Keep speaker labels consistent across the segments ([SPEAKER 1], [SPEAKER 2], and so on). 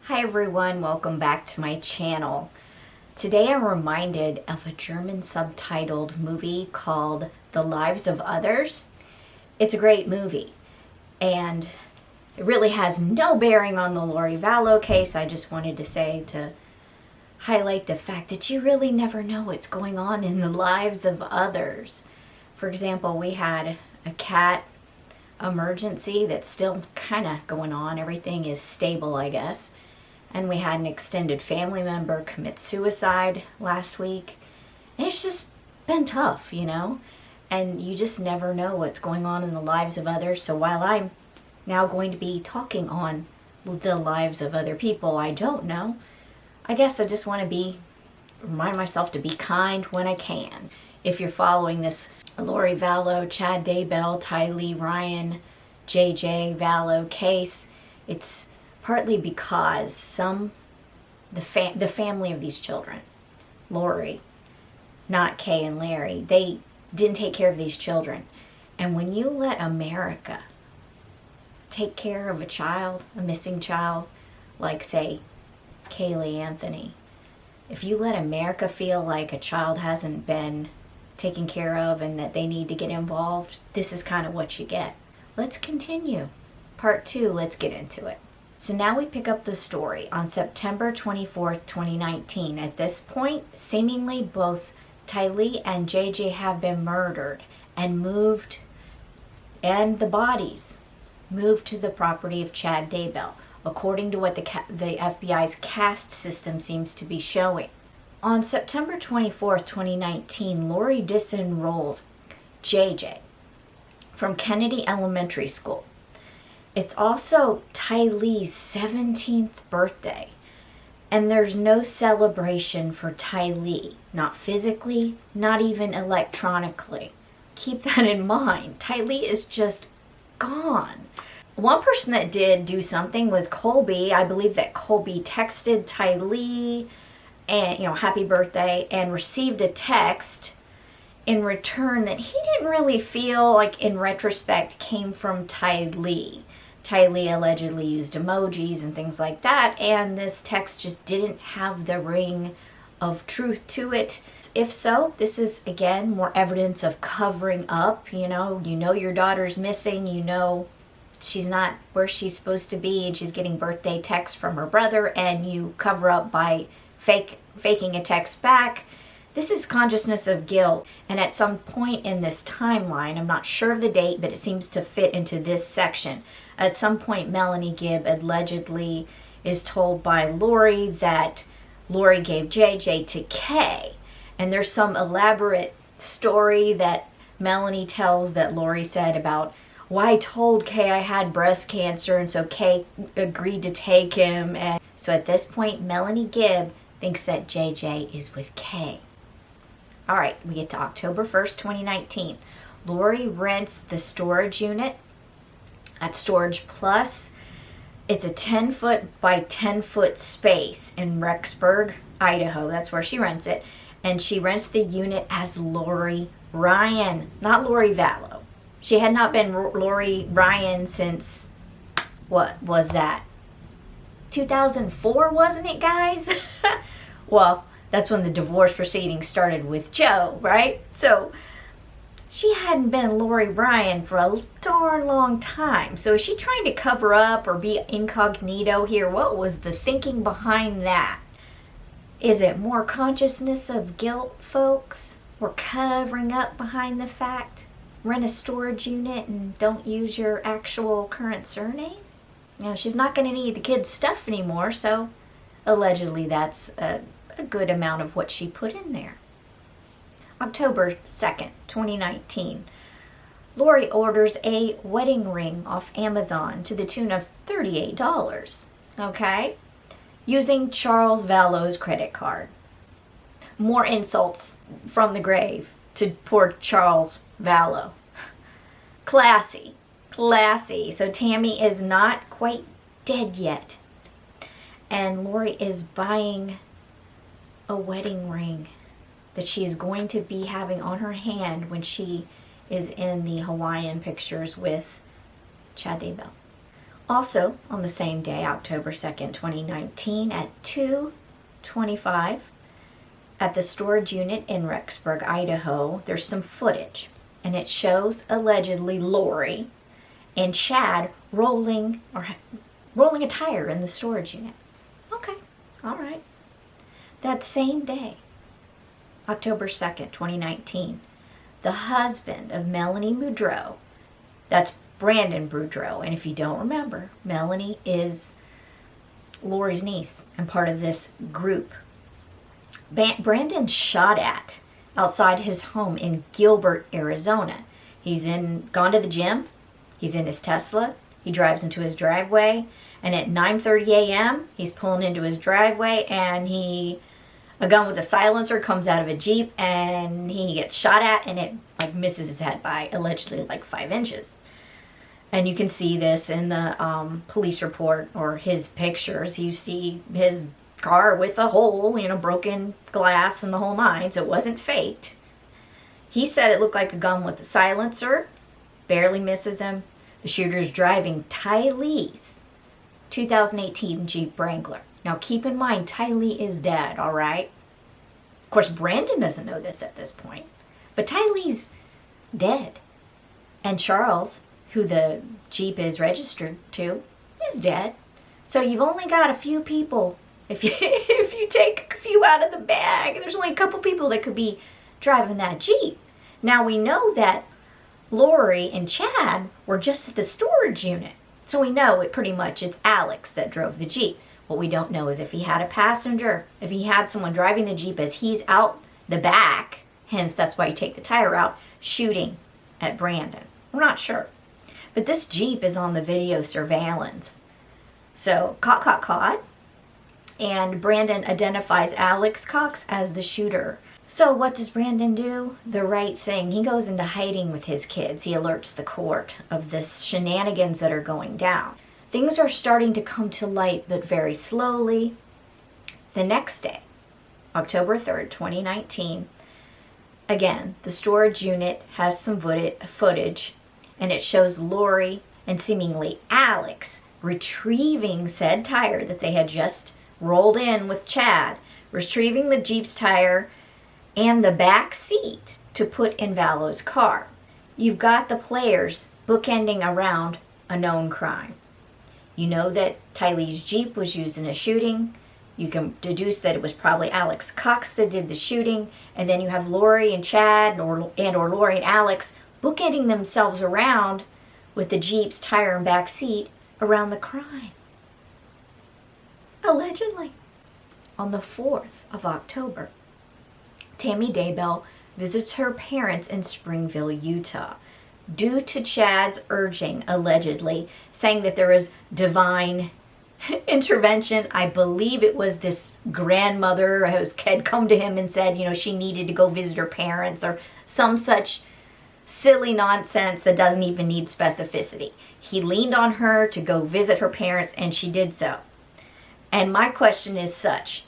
[SPEAKER 1] Hi everyone, welcome back to my channel. Today I'm reminded of a German subtitled movie called The Lives of Others. It's a great movie and it really has no bearing on the Lori Vallow case. I just wanted to say to highlight the fact that you really never know what's going on in the lives of others. For example, we had a cat emergency that's still kind of going on. Everything is stable, I guess. And we had an extended family member commit suicide last week. And it's just been tough, you know? And you just never know what's going on in the lives of others. So while I'm now going to be talking on the lives of other people I don't know, I guess I just want to remind myself to be kind when I can. If you're following this Lori Vallow, Chad Daybell, Tylee Ryan, JJ Vallow case, it's partly because the family of these children, Lori, not Kay and Larry, they didn't take care of these children. And when you let America take care of a child, a missing child, like say Kaylee Anthony, if you let America feel like a child hasn't been taken care of and that they need to get involved, this is kind of what you get. Let's continue. Part 2, let's get into it. So now we pick up the story on September 24th, 2019. At this point, seemingly both Tylee and JJ have been murdered and moved, and the bodies moved to the property of Chad Daybell, according to what the FBI's CAST system seems to be showing. On September 24th, 2019, Lori disenrolls JJ from Kennedy Elementary School. It's also Tylee's 17th birthday, and there's no celebration for Tylee, not physically, not even electronically. Keep that in mind. Tylee is just gone. One person that did do something was Colby. I believe that Colby texted Tylee and, happy birthday, and received a text in return that he didn't really feel like, in retrospect, came from Tylee. Tylee allegedly used emojis and things like that, and this text just didn't have the ring of truth to it. If so, this is, again, more evidence of covering up. You know your daughter's missing, she's not where she's supposed to be, and she's getting birthday texts from her brother, and you cover up by faking a text back. This is consciousness of guilt, and at some point in this timeline, I'm not sure of the date, but it seems to fit into this section. At some point, Melanie Gibb allegedly is told by Lori that Lori gave JJ to Kay, and there's some elaborate story that Melanie tells that Lori said about, well, I told Kay I had breast cancer, and so Kay agreed to take him. And so at this point, Melanie Gibb thinks that JJ is with Kay. All right, we get to October 1st, 2019. Lori rents the storage unit at Storage Plus. It's a 10-foot by 10-foot space in Rexburg, Idaho. That's where she rents it. And she rents the unit as Lori Ryan, not Lori Vallow. She had not been Lori Ryan since, what was that? 2004, wasn't it, guys? Well, that's when the divorce proceedings started with Joe, right? So she hadn't been Lori Ryan for a darn long time. So is she trying to cover up or be incognito here? What was the thinking behind that? Is it more consciousness of guilt, folks? Or covering up behind the fact? Rent a storage unit and don't use your actual current surname? She's not going to need the kids' stuff anymore, so allegedly that's a good amount of what she put in there. October 2nd, 2019. Lori orders a wedding ring off Amazon to the tune of $38. Okay? Using Charles Vallow's credit card. More insults from the grave to poor Charles Vallow. Classy. So Tammy is not quite dead yet. And Lori is buying a wedding ring that she is going to be having on her hand when she is in the Hawaiian pictures with Chad Daybell. Also, on the same day, October 2nd, 2019, at 2:25, at the storage unit in Rexburg, Idaho, there's some footage, and it shows allegedly Lori and Chad rolling a tire in the storage unit. Okay, all right. That same day, October 2nd, 2019, the husband of Melanie Boudreau, that's Brandon Boudreau, and if you don't remember, Melanie is Lori's niece and part of this group. Brandon's shot at outside his home in Gilbert, Arizona. He's gone to the gym. He's in his Tesla. He drives into his driveway, and at 9:30 a.m., he's pulling into his driveway, and a gun with a silencer comes out of a Jeep, and he gets shot at, and it misses his head by allegedly 5 inches. And you can see this in the police report or his pictures. You see his car with a hole, broken glass and the whole nine, so it wasn't faked. He said it looked like a gun with a silencer, barely misses him. The shooter's driving Ty Lee's 2018 Jeep Wrangler. Now keep in mind, Ty Lee is dead, all right? Of course, Brandon doesn't know this at this point, but Ty Lee's dead. And Charles, who the Jeep is registered to, is dead. So you've only got a few people. If you take a few out of the bag, there's only a couple people that could be driving that Jeep. Now we know that Lori and Chad were just at the storage unit. So we know it's Alex that drove the Jeep. What we don't know is if he had a passenger, if he had someone driving the Jeep as he's out the back, hence that's why you take the tire out, shooting at Brandon. We're not sure. But this Jeep is on the video surveillance. So, caught. And Brandon identifies Alex Cox as the shooter. So what does Brandon do? The right thing. He goes into hiding with his kids. He alerts the court of the shenanigans that are going down. Things are starting to come to light, but very slowly. The next day, October 3rd, 2019, again, the storage unit has some footage, and it shows Lori and seemingly Alex retrieving said tire that they had just rolled in with Chad, retrieving the Jeep's tire and the back seat to put in Vallow's car. You've got the players bookending around a known crime. You know that Ty Lee's Jeep was used in a shooting. You can deduce that it was probably Alex Cox that did the shooting. And then you have Lori and Chad or Lori and Alex bookending themselves around with the Jeep's tire and back seat around the crime. Allegedly. On the 4th of October, Tammy Daybell visits her parents in Springville, Utah. Due to Chad's urging, allegedly, saying that there was divine intervention. I believe it was this grandmother whose had come to him and said, she needed to go visit her parents or some such silly nonsense that doesn't even need specificity. He leaned on her to go visit her parents, and she did so. And my question is such: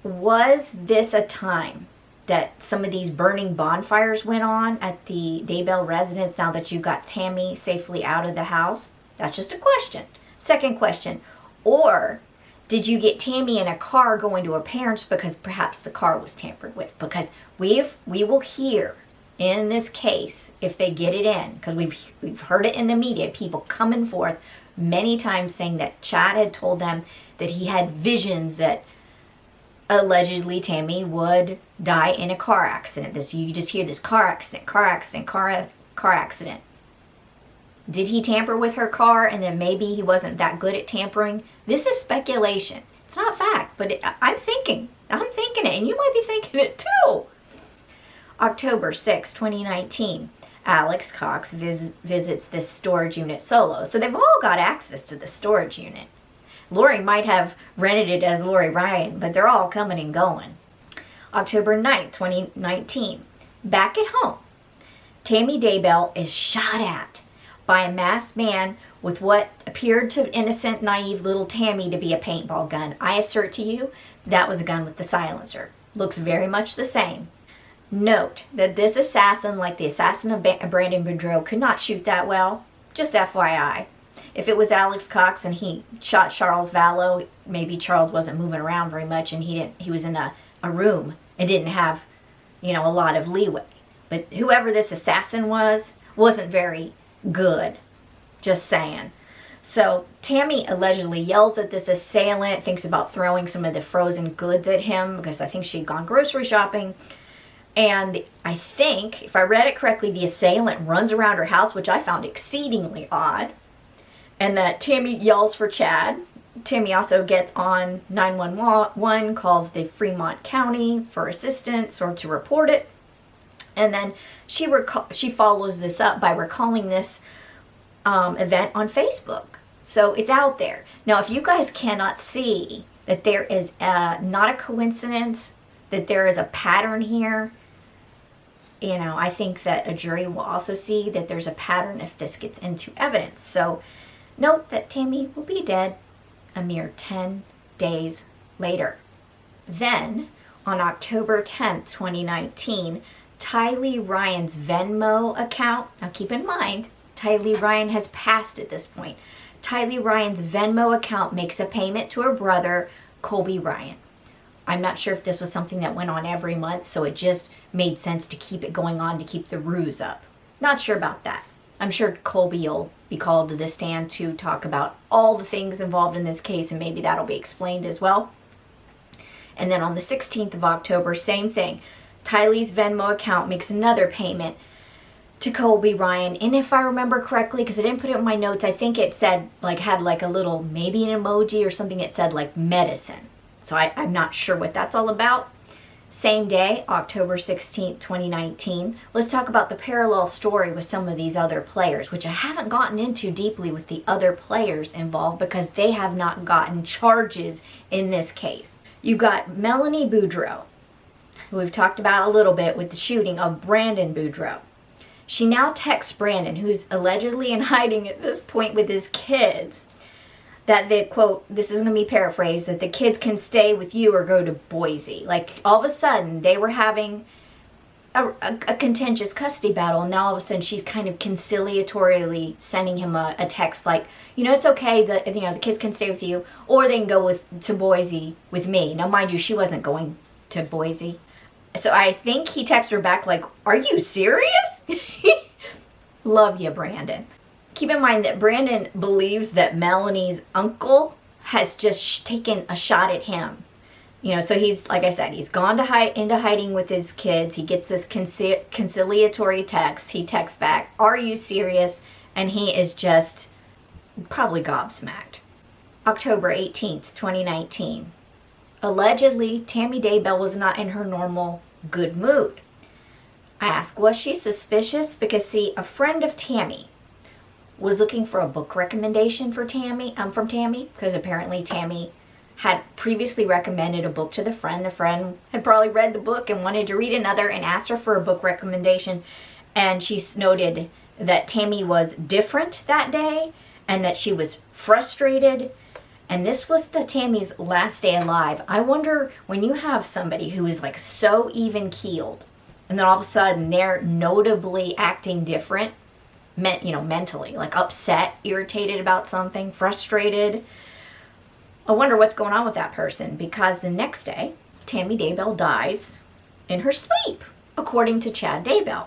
[SPEAKER 1] was this a time that some of these burning bonfires went on at the Daybell residence now that you got Tammy safely out of the house? That's just a question. Second question, or did you get Tammy in a car going to her parents because perhaps the car was tampered with? Because we will hear in this case, if they get it in, because we've heard it in the media, people coming forth many times saying that Chad had told them that he had visions that allegedly Tammy would die in a car accident. You just hear this car accident. Did he tamper with her car and then maybe he wasn't that good at tampering? This is speculation. It's not fact, but I'm thinking it, and you might be thinking it too. October 6, 2019, Alex Cox visits this storage unit solo. So they've all got access to the storage unit. Lori might have rented it as Lori Ryan, but they're all coming and going. October 9th, 2019, back at home, Tammy Daybell is shot at by a masked man with what appeared to innocent, naive little Tammy to be a paintball gun. I assert to you, that was a gun with the silencer. Looks very much the same. Note that this assassin, like the assassin of Brandon Boudreau, could not shoot that well. Just FYI. If it was Alex Cox and he shot Charles Vallow, maybe Charles wasn't moving around very much and he was in a room and didn't have, a lot of leeway. But whoever this assassin wasn't very good. Just saying. So Tammy allegedly yells at this assailant, thinks about throwing some of the frozen goods at him because I think she'd gone grocery shopping. And I think, if I read it correctly, the assailant runs around her house, which I found exceedingly odd. And that Tammy yells for Chad. Tammy also gets on 911, calls the Fremont County for assistance or to report it. And then she follows this up by recalling this event on Facebook. So it's out there. Now, if you guys cannot see that there is not a coincidence, that there is a pattern here, I think that a jury will also see that there's a pattern if this gets into evidence. So note that Tammy will be dead a mere 10 days later. Then, on October 10th, 2019, Tylee Ryan's Venmo account, now keep in mind, Tylee Ryan has passed at this point. Tylee Ryan's Venmo account makes a payment to her brother, Colby Ryan. I'm not sure if this was something that went on every month, so it just made sense to keep it going on to keep the ruse up. Not sure about that. I'm sure Colby will be called to the stand to talk about all the things involved in this case, and maybe that'll be explained as well. And then on the 16th of October, same thing. Tylee's Venmo account makes another payment to Colby Ryan. And if I remember correctly, because I didn't put it in my notes, I think it said, had a little, maybe an emoji or something that said medicine. So I'm not sure what that's all about. Same day, October 16th, 2019. Let's talk about the parallel story with some of these other players, which I haven't gotten into deeply with the other players involved because they have not gotten charges in this case. You've got Melanie Boudreau, who we've talked about a little bit with the shooting of Brandon Boudreau. She now texts Brandon, who's allegedly in hiding at this point with his kids, that they, quote, this is going to be paraphrased, that the kids can stay with you or go to Boise. All of a sudden, they were having a contentious custody battle, and now all of a sudden she's kind of conciliatorily sending him a text it's okay that, the kids can stay with you, or they can go to Boise with me. Now, mind you, she wasn't going to Boise. So I think he texted her back are you serious? Love you, Brandon. Keep in mind that Brandon believes that Melanie's uncle has just taken a shot at him. So he's, like I said, he's gone into hiding with his kids. He gets this conciliatory text. He texts back, are you serious? And he is just probably gobsmacked. October 18th, 2019. Allegedly, Tammy Daybell was not in her normal good mood. I asked, was she suspicious? Because, see, a friend of Tammy was looking for a book recommendation for from Tammy, because apparently Tammy had previously recommended a book to the friend. The friend had probably read the book and wanted to read another and asked her for a book recommendation. And she noted that Tammy was different that day and that she was frustrated. And this was Tammy's last day alive. I wonder, when you have somebody who is so even-keeled and then all of a sudden they're notably acting different, mentally, upset, irritated about something, frustrated. I wonder what's going on with that person, because the next day, Tammy Daybell dies in her sleep, according to Chad Daybell.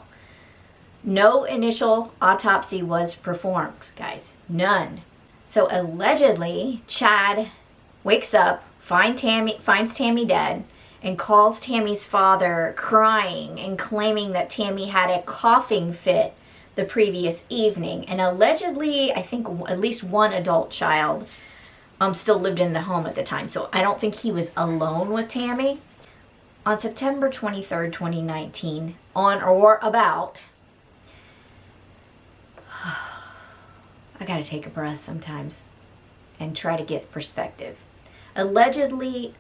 [SPEAKER 1] No initial autopsy was performed, guys. None. So allegedly, Chad wakes up, finds Tammy dead, and calls Tammy's father crying and claiming that Tammy had a coughing fit the previous evening. And allegedly, I think at least one adult child still lived in the home at the time. So I don't think he was alone with Tammy. On September 23rd, 2019, on or about, I gotta take a breath sometimes and try to get perspective. Allegedly,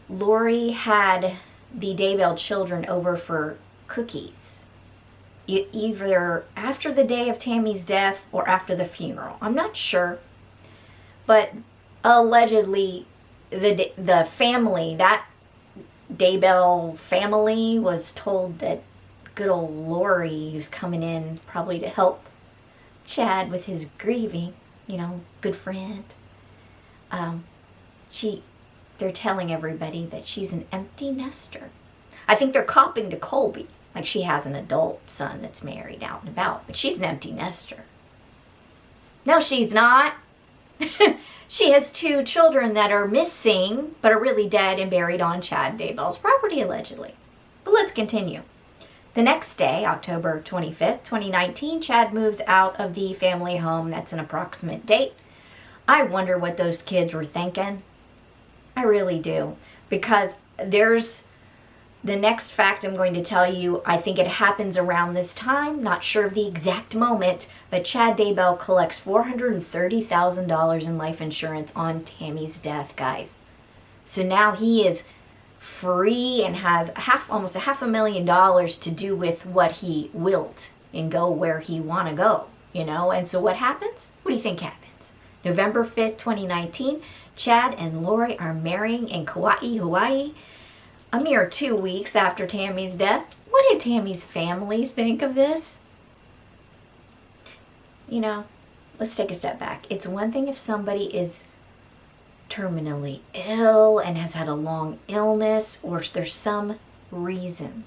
[SPEAKER 1] Lori had the Daybell children over for cookies, either after the day of Tammy's death or after the funeral. I'm not sure, but allegedly the family, that Daybell family, was told that good old Lori, who's coming in probably to help Chad with his grieving, good friend. They're telling everybody that she's an empty nester. I think they're copping to Colby. Like she has an adult son that's married out and about, but she's an empty nester. No, she's not. She has 2 children that are missing, but are really dead and buried on Chad Daybell's property, allegedly. But let's continue. The next day, October 25th, 2019, Chad moves out of the family home. That's an approximate date. I wonder what those kids were thinking. I really do. Because there's the next fact I'm going to tell you. I think it happens around this time. Not sure of the exact moment, but Chad Daybell collects $430,000 in life insurance on Tammy's death, guys. So now he is free and has almost $500,000 to do with what he wilt and go where he want to go, And so what happens? What do you think happens? November 5th, 2019, Chad and Lori are marrying in Kauai, Hawaii. A mere 2 weeks after Tammy's death. What did Tammy's family think of this? Let's take a step back. It's one thing if somebody is terminally ill and has had a long illness or there's some reason.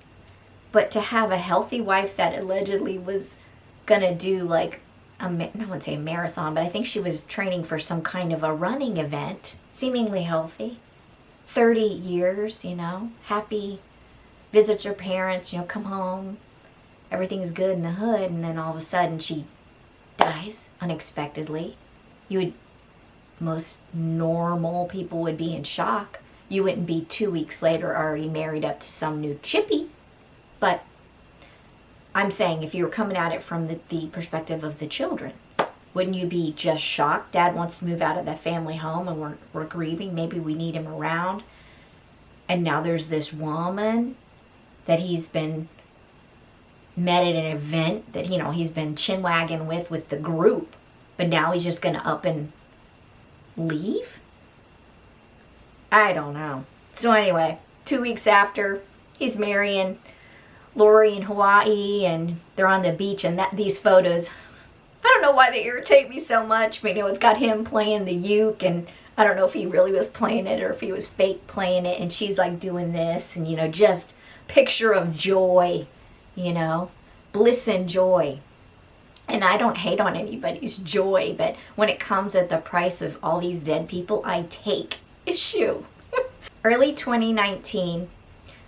[SPEAKER 1] But to have a healthy wife that allegedly was going to do like, I wouldn't say a marathon, but I think she was training for some kind of a running event, seemingly healthy. 30 years, happy, visits her parents, come home, everything's good in the hood, and then all of a sudden she dies unexpectedly. Most normal people would be in shock. You wouldn't be 2 weeks later already married up to some new chippy. But I'm saying if you were coming at it from the perspective of the children, wouldn't you be just shocked? Dad wants to move out of that family home and we're grieving. Maybe we need him around. And now there's this woman that he's been met at an event that, he's been chinwagging with the group. But now he's just going to up and leave? I don't know. So anyway, 2 weeks after, he's marrying Lori in Hawaii and they're on the beach and these photos, I don't know why they irritate me so much, but it's got him playing the uke and I don't know if he really was playing it or if he was fake playing it and she's like doing this and just picture of joy, bliss and joy. And I don't hate on anybody's joy, but when it comes at the price of all these dead people, I take issue. Early 2019,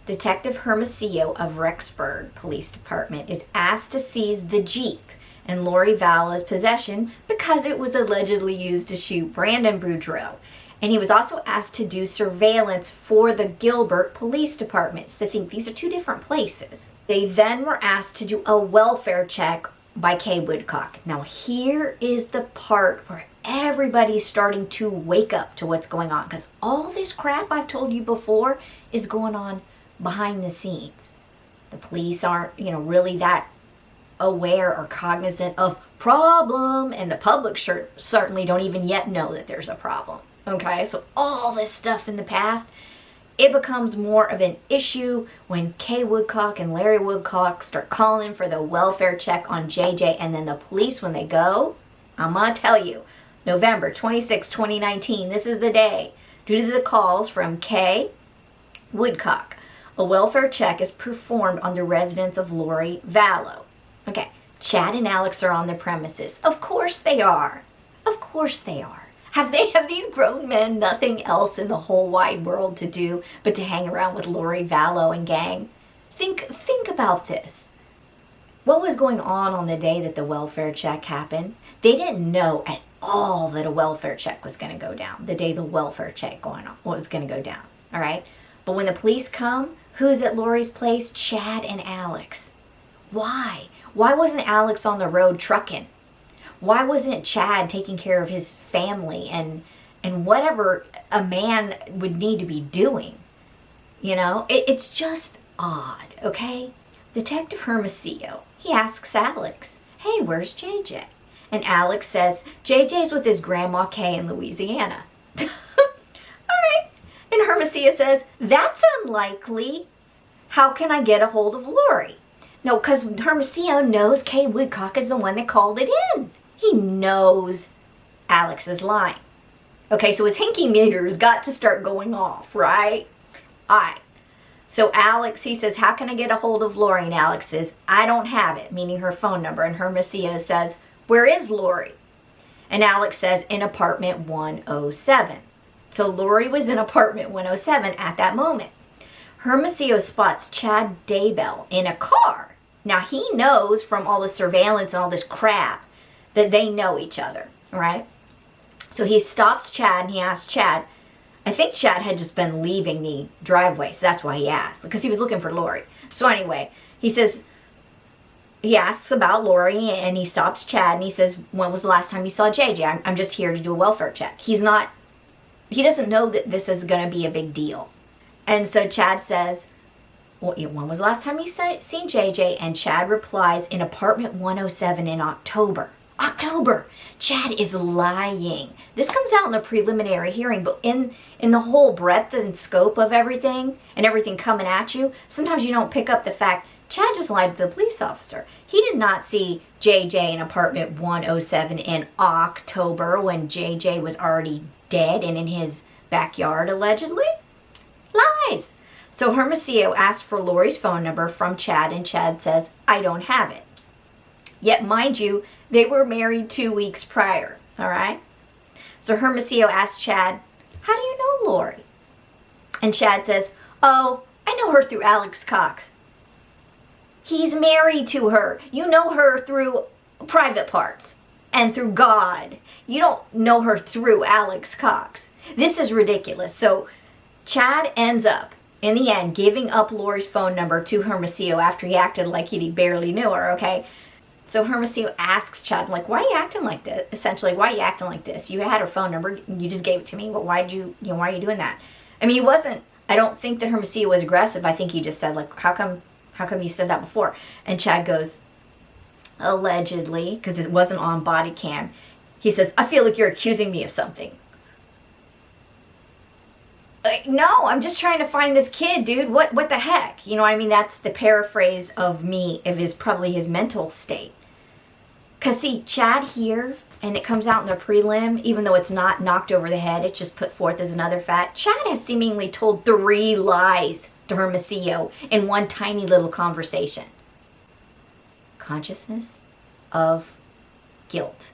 [SPEAKER 1] Detective Hermosillo of Rexburg Police Department is asked to seize the Jeep in Lori Vallow's possession because it was allegedly used to shoot Brandon Boudreaux. And he was also asked to do surveillance for the Gilbert Police Department. So I think these are 2 different places. They then were asked to do a welfare check by Kay Woodcock. Now here is the part where everybody's starting to wake up to what's going on, because all this crap I've told you before is going on behind the scenes. The police aren't, really that aware or cognizant of problem, and the public certainly don't even yet know that there's a problem. Okay, so all this stuff in the past, it becomes more of an issue when Kay Woodcock and Larry Woodcock start calling for the welfare check on JJ, and then the police, when they go, I'm going to tell you, November 26, 2019, this is the day. Due to the calls from Kay Woodcock, a welfare check is performed on the residence of Lori Vallow. Okay, Chad and Alex are on the premises. Of course they are. Of course they are. Have these grown men nothing else in the whole wide world to do but to hang around with Lori Vallow and gang? Think about this. What was going on the day that the welfare check happened? They didn't know at all that a welfare check was going to go down. The day the welfare check was going to go down. All right? But when the police come, who's at Lori's place? Chad and Alex. Why? Why wasn't Alex on the road trucking? Why wasn't Chad taking care of his family and whatever a man would need to be doing? It's just odd, okay? Detective Hermosillo, he asks Alex, hey, where's JJ? And Alex says, JJ's with his grandma Kay in Louisiana. All right. And Hermosillo says, that's unlikely. How can I get a hold of Lori? No, because Hermosillo knows Kay Woodcock is the one that called it in. He knows Alex is lying. Okay, so his hinky meters got to start going off, right? All right. So Alex, he says, how can I get a hold of Lori? And Alex says, I don't have it, meaning her phone number. And Hermosillo says, where is Lori? And Alex says, in apartment 107. So Lori was in apartment 107 at that moment. Hermosillo spots Chad Daybell in a car. Now he knows from all the surveillance and all this crap that they know each other, right? So he stops Chad and he asks Chad, I think Chad had just been leaving the driveway, so that's why he asked, because he was looking for Lori. So anyway, he asks about Lori and he stops Chad and he says, when was the last time you saw JJ? I'm just here to do a welfare check. He doesn't know that this is going to be a big deal. And so Chad says, well, when was the last time you seen JJ? And Chad replies, in apartment 107 in October. October. Chad is lying. This comes out in the preliminary hearing, but in the whole breadth and scope of everything and everything coming at you, sometimes you don't pick up the fact Chad just lied to the police officer. He did not see JJ in apartment 107 in October when JJ was already dead and in his backyard, allegedly. Lies. So Hermosillo asks for Lori's phone number from Chad, and Chad says, I don't have it. Yet, mind you, they were married 2 weeks prior, all right? So Hermosillo asks Chad, how do you know Lori? And Chad says, oh, I know her through Alex Cox. He's married to her. You know her through private parts and through God. You don't know her through Alex Cox. This is ridiculous. So Chad ends up, in the end, giving up Lori's phone number to Hermosillo after he acted like he barely knew her, okay? So Hermosillo asks Chad, like, why are you acting like this? Essentially, why are you acting like this? You had her phone number, you just gave it to me, but why are you doing that? I mean, I don't think that Hermosillo was aggressive. I think he just said, like, how come you said that before? And Chad goes, allegedly, because it wasn't on body cam, he says, I feel like you're accusing me of something. Like, no, I'm just trying to find this kid, dude. What the heck? You know what I mean? That's the paraphrase of probably his mental state. Because, see, Chad here, and it comes out in the prelim, even though it's not knocked over the head, it's just put forth as another fact. Chad has seemingly told 3 lies to Hermosillo in one tiny little conversation. Consciousness of guilt.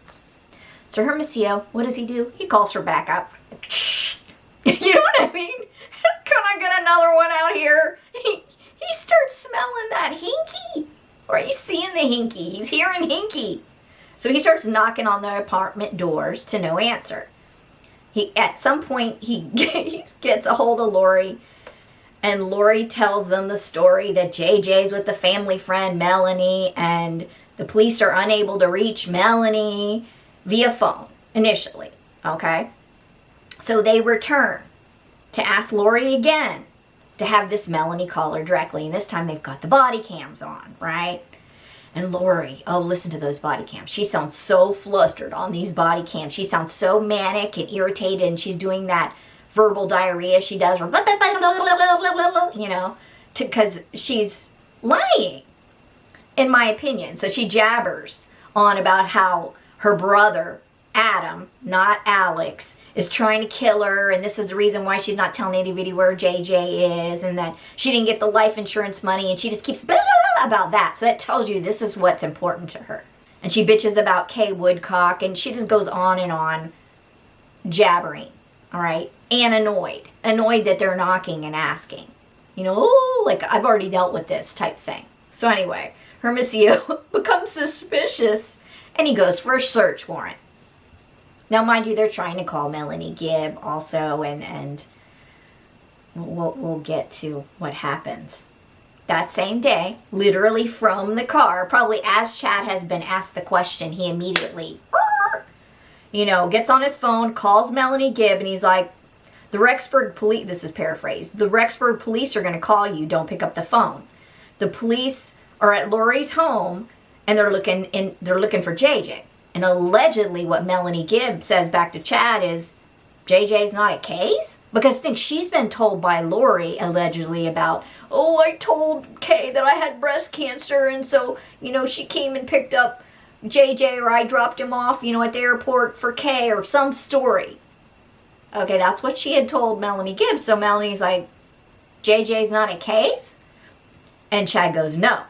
[SPEAKER 1] So Hermosillo, what does he do? He calls her back up. You know what I mean? Can I get another one out here? He starts smelling that hinky. Or he's seeing the hinky. He's hearing hinky. So he starts knocking on the apartment doors to no answer. At some point, he gets a hold of Lori. And Lori tells them the story that JJ's with the family friend Melanie. And the police are unable to reach Melanie via phone initially. Okay? So they return to ask Lori again to have this Melanie call her directly. And this time they've got the body cams on, right? And Lori, oh, listen to those body cams. She sounds so flustered on these body cams. She sounds so manic and irritated. And she's doing that verbal diarrhea she does. You know, because she's lying, in my opinion. So she jabbers on about how her brother, Adam, not Alex, is trying to kill her, and this is the reason why she's not telling anybody where JJ is, and that she didn't get the life insurance money, and she just keeps blah, blah, blah about that. So that tells you this is what's important to her. And she bitches about Kay Woodcock, and she just goes on, jabbering, all right? And annoyed that they're knocking and asking. You know, oh, like, I've already dealt with this type thing. So anyway, Hermosillo becomes suspicious, and he goes for a search warrant. Now, mind you, they're trying to call Melanie Gibb also, and we'll get to what happens. That same day, literally from the car, probably as Chad has been asked the question, he immediately, gets on his phone, calls Melanie Gibb, and he's like, the Rexburg police, this is paraphrased, the Rexburg police are going to call you, don't pick up the phone. The police are at Lori's home, and they're looking for JJ. And allegedly what Melanie Gibb says back to Chad is, JJ's not at Kay's? Because I think she's been told by Lori, allegedly, about, I told Kay that I had breast cancer, and so, she came and picked up JJ, or I dropped him off, at the airport for K, or some story. Okay, that's what she had told Melanie Gibb. So Melanie's like, JJ's not at K's? And Chad goes, no.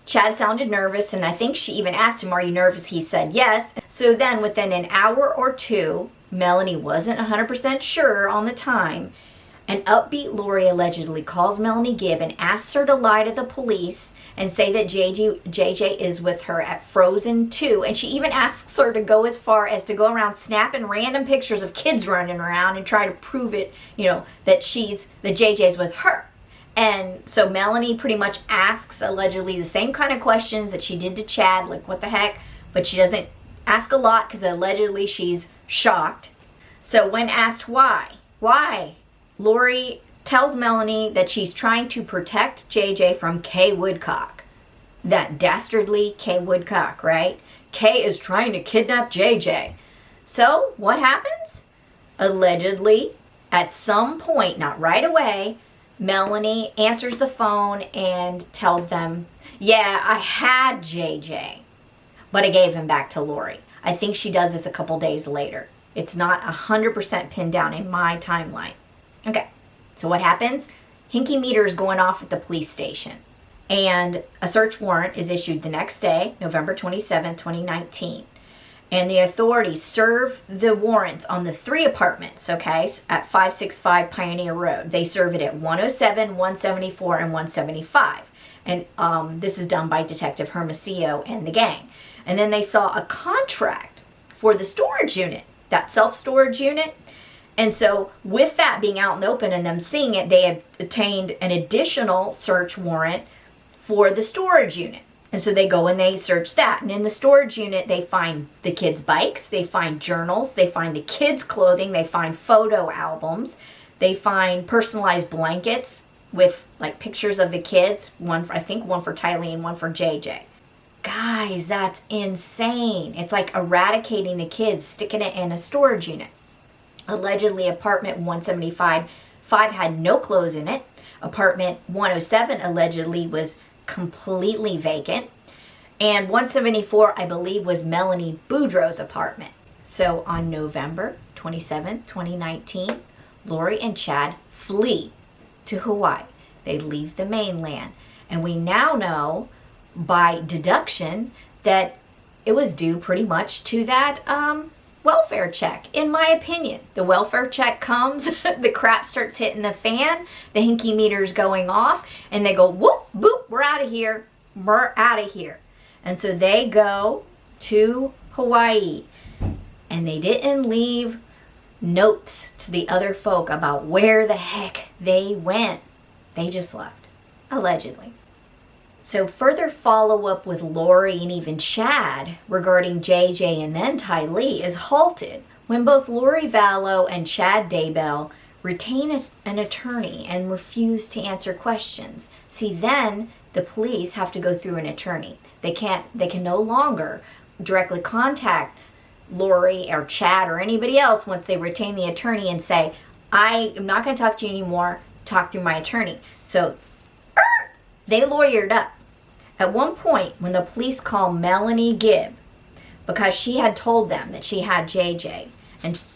[SPEAKER 1] Chad sounded nervous, and I think she even asked him, are you nervous? He said yes. So then within an hour or two, Melanie wasn't 100% sure on the time, an upbeat Lori allegedly calls Melanie Gibb and asks her to lie to the police and say that JJ is with her at Frozen 2. And she even asks her to go as far as to go around snapping random pictures of kids running around and try to prove it, that JJ's with her. And so Melanie pretty much asks allegedly the same kind of questions that she did to Chad, like what the heck, but she doesn't ask a lot because allegedly she's shocked. So when asked why, Lori tells Melanie that she's trying to protect JJ from Kay Woodcock. That dastardly Kay Woodcock, right? Kay is trying to kidnap JJ. So what happens? Allegedly, at some point, not right away, Melanie answers the phone and tells them, yeah, I had JJ, but I gave him back to Lori. I think she does this a couple days later. It's not 100% pinned down in my timeline. Okay, so what happens? Hinky meter is going off at the police station, and a search warrant is issued the next day, November 27, 2019. And the authorities serve the warrant on the 3 apartments, okay, at 565 Pioneer Road. They serve it at 107, 174, and 175. And this is done by Detective Hermosillo and the gang. And then they saw a contract for the storage unit, that self-storage unit. And so with that being out in the open and them seeing it, they had obtained an additional search warrant for the storage unit. And so they go and they search that. And in the storage unit, they find the kids' bikes, they find journals, they find the kids' clothing, they find photo albums, they find personalized blankets with like pictures of the kids, one for Tylee and one for JJ. Guys, that's insane. It's like eradicating the kids, sticking it in a storage unit. Allegedly, apartment 175 had no clothes in it. Apartment 107 allegedly was completely vacant. And 174, I believe, was Melanie Boudreaux's apartment. So on November 27, 2019, Lori and Chad flee to Hawaii. They leave the mainland. And we now know by deduction that it was due pretty much to that welfare check, in my opinion. The welfare check comes, the crap starts hitting the fan, the hinky meter's going off, and they go, whoop, boop, we're out of here. We're out of here. And so they go to Hawaii, and they didn't leave notes to the other folk about where the heck they went. They just left, allegedly. So further follow-up with Lori and even Chad regarding JJ and then Tylee is halted when both Lori Vallow and Chad Daybell retain an attorney and refuse to answer questions. See, then the police have to go through an attorney. They can no longer directly contact Lori or Chad or anybody else once they retain the attorney and say, I am not going to talk to you anymore, talk through my attorney. So they lawyered up. At one point, when the police called Melanie Gibb, because she had told them that she had JJ,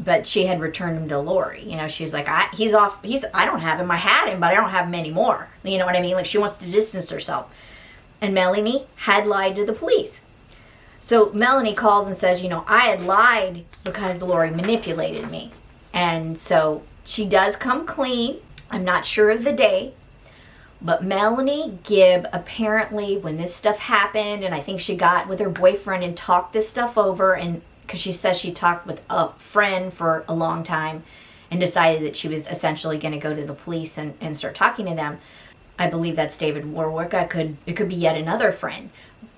[SPEAKER 1] but she had returned him to Lori. She was like, he's off. I don't have him. I had him, but I don't have him anymore. You know what I mean? Like, she wants to distance herself. And Melanie had lied to the police. So Melanie calls and says, I had lied because Lori manipulated me. And so she does come clean. I'm not sure of the day. But Melanie Gibb, apparently, when this stuff happened, and I think she got with her boyfriend and talked this stuff over, and because she says she talked with a friend for a long time and decided that she was essentially going to go to the police and start talking to them. I believe that's David Warwick. It could be yet another friend.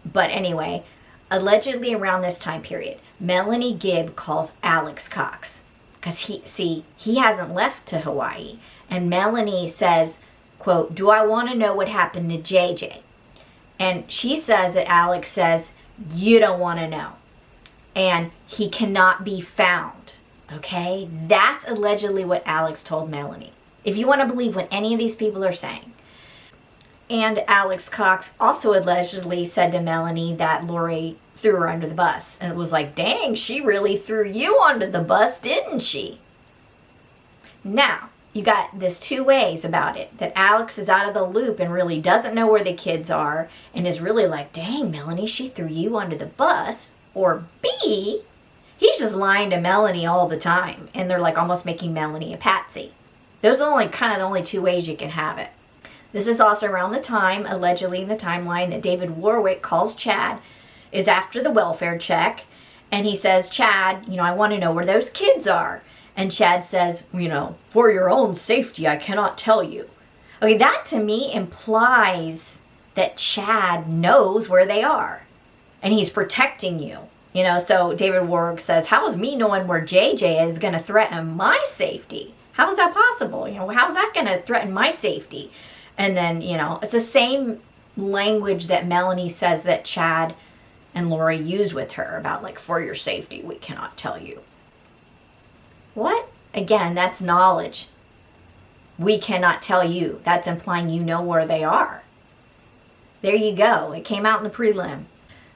[SPEAKER 1] But anyway, allegedly around this time period, Melanie Gibb calls Alex Cox because he hasn't left to Hawaii. And Melanie says, quote, do I want to know what happened to JJ? And she says that Alex says, you don't want to know. And he cannot be found. Okay? That's allegedly what Alex told Melanie. If you want to believe what any of these people are saying. And Alex Cox also allegedly said to Melanie that Lori threw her under the bus. And it was like, dang, she really threw you under the bus, didn't she? Now, you got this two ways about it. That Alex is out of the loop and really doesn't know where the kids are and is really like, dang, Melanie, she threw you under the bus. Or B, he's just lying to Melanie all the time. And they're like almost making Melanie a patsy. Those are only kind of the only two ways you can have it. This is also around the time, allegedly in the timeline, that David Warwick calls Chad, is after the welfare check, and he says, Chad, I want to know where those kids are. And Chad says, for your own safety, I cannot tell you. Okay, that to me implies that Chad knows where they are, and he's protecting you. So David Warwick says, how is me knowing where JJ is going to threaten my safety? How is that possible? How's that going to threaten my safety? And then, it's the same language that Melanie says that Chad and Lori used with her about, like, for your safety, we cannot tell you. What? Again, that's knowledge. We cannot tell you. That's implying you know where they are. There you go. It came out in the prelim.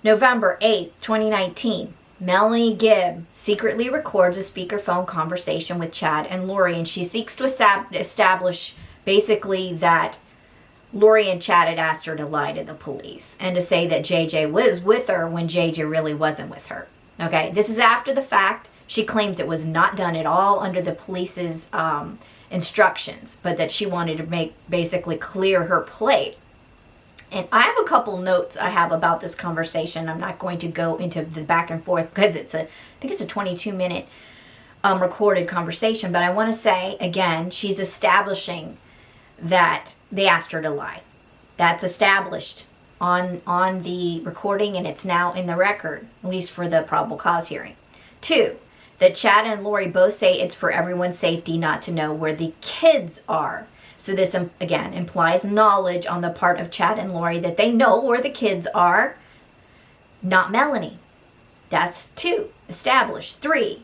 [SPEAKER 1] November 8th, 2019. Melanie Gibb secretly records a speakerphone conversation with Chad and Lori, and she seeks to establish basically that Lori and Chad had asked her to lie to the police and to say that JJ was with her when JJ really wasn't with her. Okay, this is after the fact. She claims it was not done at all under the police's instructions, but that she wanted to basically clear her plate. And I have a couple notes I have about this conversation. I'm not going to go into the back and forth because I think it's a 22-minute recorded conversation. But I want to say, again, she's establishing that they asked her to lie. That's established on the recording, and it's now in the record, at least for the probable cause hearing. 2, that Chad and Lori both say it's for everyone's safety not to know where the kids are. So this, again, implies knowledge on the part of Chad and Lori that they know where the kids are, not Melanie. That's 2, established. 3,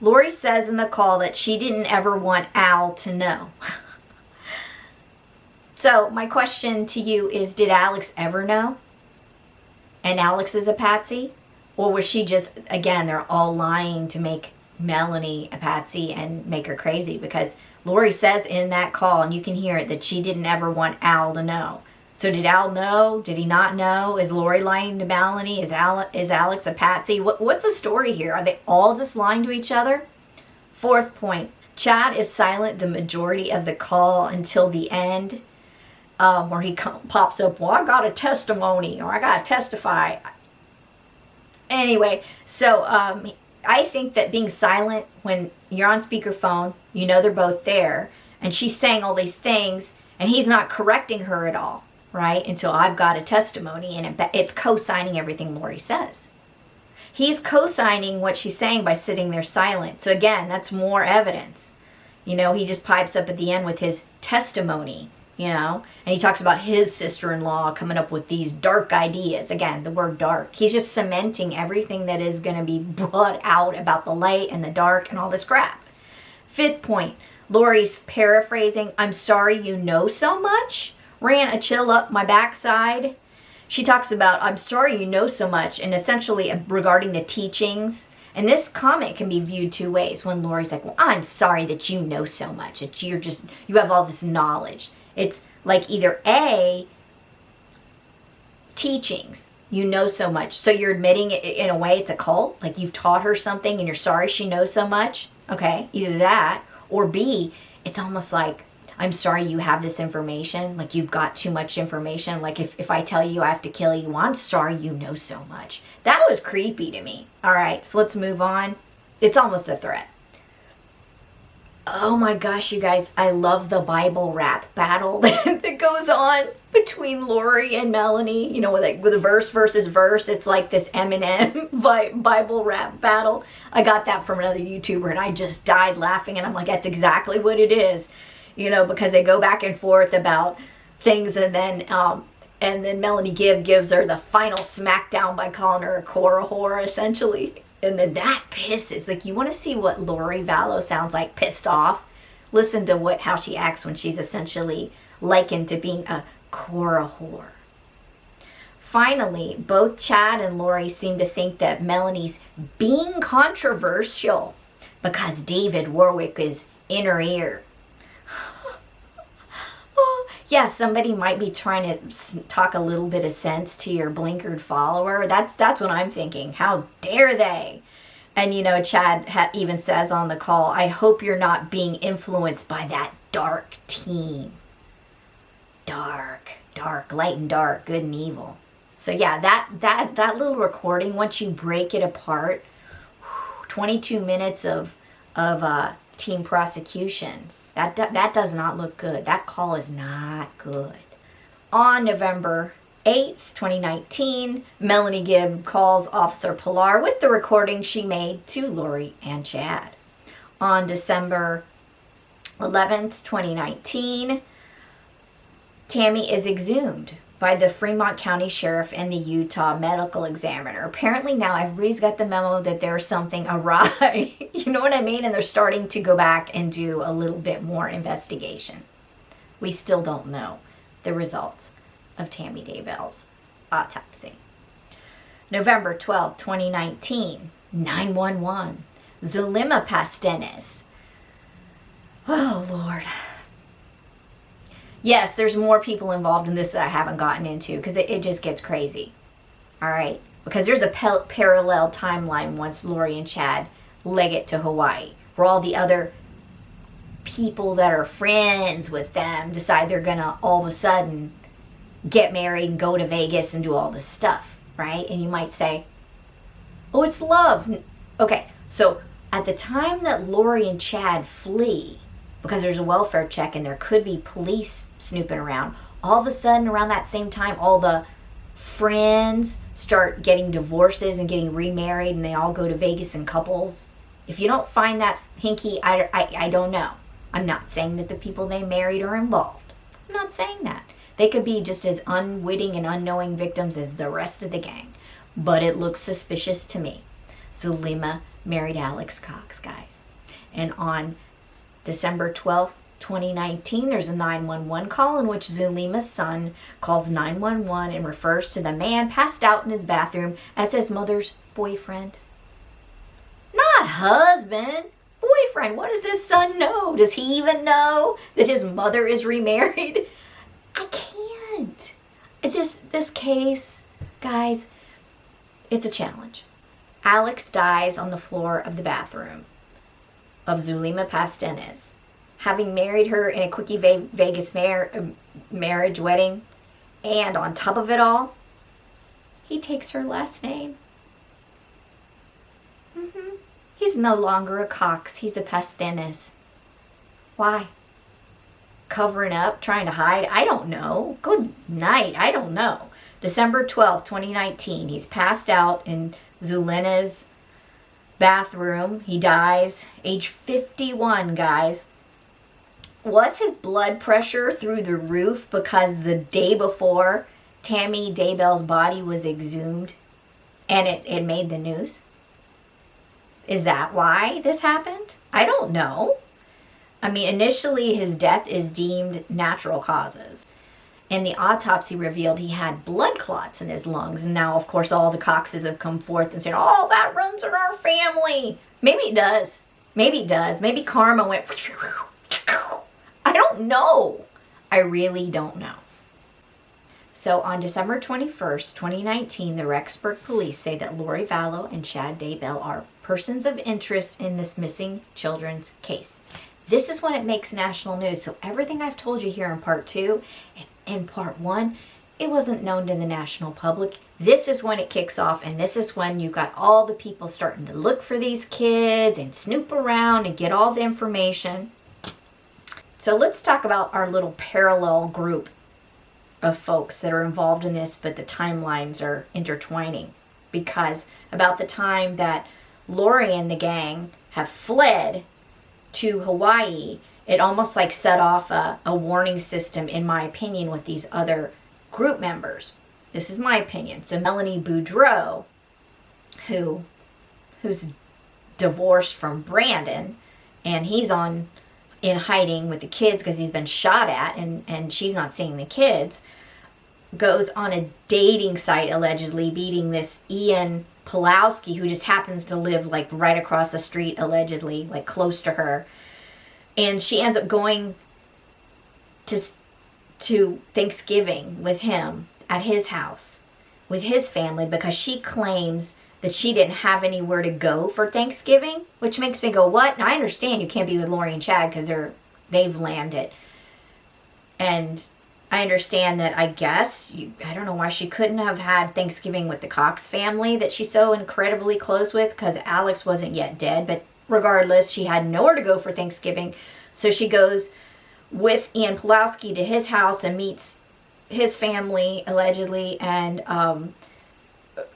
[SPEAKER 1] Lori says in the call that she didn't ever want Al to know. So my question to you is, did Alex ever know? And Alex is a patsy? Or was she just, again, they're all lying to make Melanie a patsy and make her crazy? Because Lori says in that call, and you can hear it, that she didn't ever want Al to know. So did Al know? Did he not know? Is Lori lying to Melanie? Is Alex a patsy? What's the story here? Are they all just lying to each other? 4th point, Chad is silent the majority of the call until the end. Where he pops up, well, I got a testimony, or I got to testify. Anyway, so I think that being silent when you're on speakerphone, they're both there, and she's saying all these things, and he's not correcting her at all, right? Until I've got a testimony, and it's co-signing everything Lori says. He's co-signing what she's saying by sitting there silent. So again, that's more evidence. He just pipes up at the end with his testimony. And he talks about his sister-in-law coming up with these dark ideas. Again, the word dark. He's just cementing everything that is going to be brought out about the light and the dark and all this crap. 5th point, Lori's paraphrasing, I'm sorry you know so much, ran a chill up my backside. She talks about, I'm sorry you know so much, and essentially regarding the teachings. And this comment can be viewed two ways. When Lori's like, well, I'm sorry that you know so much, that you have all this knowledge. It's like either A, teachings, you know so much. So you're admitting it, in a way it's a cult. Like you've taught her something and you're sorry she knows so much. Okay, either that. Or B, it's almost like, I'm sorry you have this information. Like you've got too much information. Like if I tell you I have to kill you, well, I'm sorry you know so much. That was creepy to me. All right, so let's move on. It's almost a threat. Oh my gosh, you guys, I love the Bible rap battle that goes on between Lori and Melanie, with a verse versus verse. It's like this Eminem Bible rap battle. I got that from another YouTuber and I just died laughing, and I'm like, that's exactly what it is, because they go back and forth about things, and then Melanie Gibb gives her the final smackdown by calling her a whore, essentially. And then that pisses. Like, you want to see what Lori Vallow sounds like pissed off? Listen to how she acts when she's essentially likened to being a Cora whore. Finally, both Chad and Lori seem to think that Melanie's being controversial because David Warwick is in her ear. Yeah, somebody might be trying to talk a little bit of sense to your blinkered follower. That's what I'm thinking. How dare they? And you know, Chad even says on the call, I hope you're not being influenced by that dark team. Dark, light and dark, good and evil. So yeah, that little recording, once you break it apart, 22 minutes of team prosecution. That does not look good. That call is not good. On November 8th, 2019, Melanie Gibb calls Officer Pilar with the recording she made to Lori and Chad. On December 11th, 2019, Tammy is exhumed by the Fremont County Sheriff and the Utah Medical Examiner. Apparently now everybody's got the memo that there's something awry. You know what I mean? And they're starting to go back and do a little bit more investigation. We still don't know the results of Tammy Daybell's autopsy. November 12th, 2019, 911. Zulema Pastenes. Oh, Lord. Yes, there's more people involved in this that I haven't gotten into because it just gets crazy. All right? Because there's a parallel timeline once Lori and Chad leg it to Hawaii, where all the other people that are friends with them decide they're going to all of a sudden get married and go to Vegas and do all this stuff, right? And you might say, oh, it's love. Okay, so at the time that Lori and Chad flee, because there's a welfare check and there could be police snooping around, all of a sudden around that same time, all the friends start getting divorces and getting remarried and they all go to Vegas in couples. If you don't find that hinky, I don't know. I'm not saying that the people they married are involved. I'm not saying that. They could be just as unwitting and unknowing victims as the rest of the gang. But it looks suspicious to me. So Lima married Alex Cox, guys. And on December 12th, 2019, there's a 911 call in which Zulima's son calls 911 and refers to the man passed out in his bathroom as his mother's boyfriend. Not husband, boyfriend. What does this son know? Does he even know that his mother is remarried? I can't. This case, guys, it's a challenge. Alex dies on the floor of the bathroom of Zulema Pastenes, having married her in a quickie Vegas marriage wedding, and on top of it all, he takes her last name. He's no longer a Cox, he's a Pastenes. Why? Covering up, trying to hide? I don't know. Good night, I don't know. December 12th, 2019, he's passed out in Zulena's bathroom. He dies, age 51, guys. Was his blood pressure through the roof because the day before Tammy Daybell's body was exhumed and it made the news? Is that why this happened? I don't know. I mean, initially his death is deemed natural causes. And the autopsy revealed he had blood clots in his lungs. And now, of course, all the Coxes have come forth and said, oh, that runs in our family. Maybe it does. Maybe it does. Maybe karma went... I don't know. I really don't know. So on December 21st, 2019, the Rexburg police say that Lori Vallow and Chad Daybell are persons of interest in this missing children's case. This is when it makes national news. So everything I've told you here in part 2 and in part 1, it wasn't known to the national public. This is when it kicks off, and this is when you've got all the people starting to look for these kids and snoop around and get all the information. So let's talk about our little parallel group of folks that are involved in this, but the timelines are intertwining. Because about the time that Lori and the gang have fled to Hawaii, it almost like set off a warning system, in my opinion, with these other group members. This is my opinion. So Melanie Boudreau, who's divorced from Brandon, and he's in hiding with the kids because he's been shot at, and she's not seeing the kids. goes on a dating site, allegedly beating this Ian Pulowski, who just happens to live like right across the street, allegedly, like close to her. And she ends up going to Thanksgiving with him at his house with his family, because she claims that she didn't have anywhere to go for Thanksgiving, which makes me go, what? Now, I understand you can't be with Lori and Chad because they've landed. And I understand that, I guess, I don't know why she couldn't have had Thanksgiving with the Cox family that she's so incredibly close with, because Alex wasn't yet dead. But regardless, she had nowhere to go for Thanksgiving. So she goes with Ian Pulowski to his house and meets his family, allegedly, and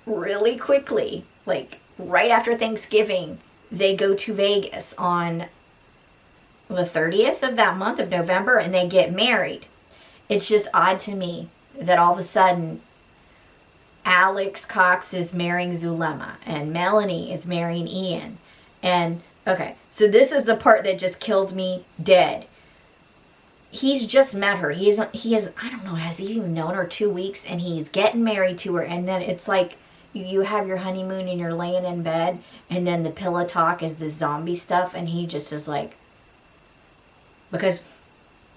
[SPEAKER 1] really quickly, like right after Thanksgiving, they go to Vegas on the 30th of that month of November, and they get married. It's just odd to me that all of a sudden Alex Cox is marrying Zulema and Melanie is marrying Ian. And okay, so this is the part that just kills me dead. He's just met her. He is, I don't know, has he even known her 2 weeks, and he's getting married to her, and then it's like you have your honeymoon and you're laying in bed, and then the pillow talk is the zombie stuff, and he just is like, because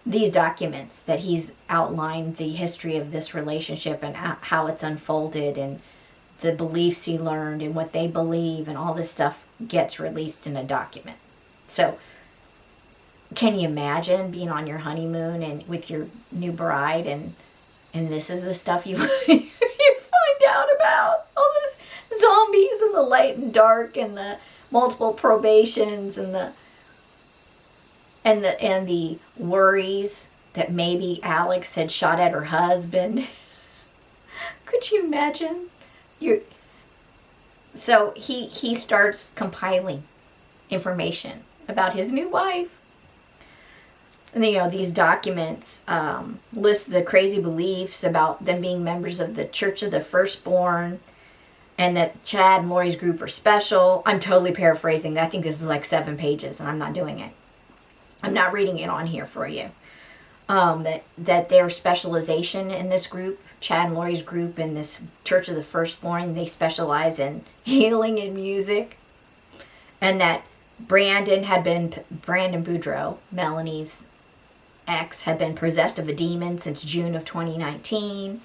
[SPEAKER 1] these documents that he's outlined the history of this relationship and how it's unfolded and the beliefs he learned and what they believe and all this stuff gets released in a document. So can you imagine being on your honeymoon and with your new bride, and this is the stuff you you find out about? All this zombies and the light and dark and the multiple probations and the worries that maybe Alex had shot at her husband. Could you imagine? So he starts compiling information about his new wife. And you know, these documents list the crazy beliefs about them being members of the Church of the Firstborn, and that Chad and Lori's group are special. I'm totally paraphrasing. I think this is like 7 pages, and I'm not doing it. I'm not reading it on here for you. That their specialization in this group, Chad and Lori's group in this Church of the Firstborn, they specialize in healing and music. And that Brandon Boudreaux, Melanie's ex, had been possessed of a demon since June of 2019.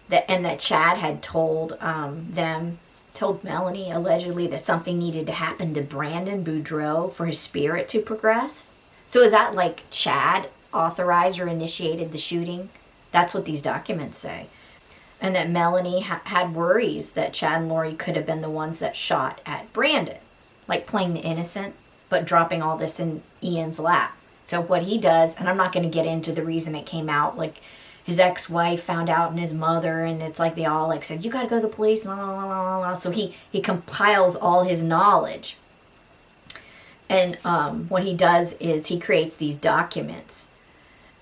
[SPEAKER 1] That Chad had told Melanie, allegedly, that something needed to happen to Brandon Boudreaux for his spirit to progress. So is that like Chad authorized or initiated the shooting? That's what these documents say. And that Melanie had worries that Chad and Lori could have been the ones that shot at Brandon, like playing the innocent, but dropping all this in Ian's lap. So what he does, and I'm not going to get into the reason it came out, like his ex-wife found out and his mother, and it's like they all like said, you got to go to the police, la, la, la, la. So he compiles all his knowledge. And what he does is he creates these documents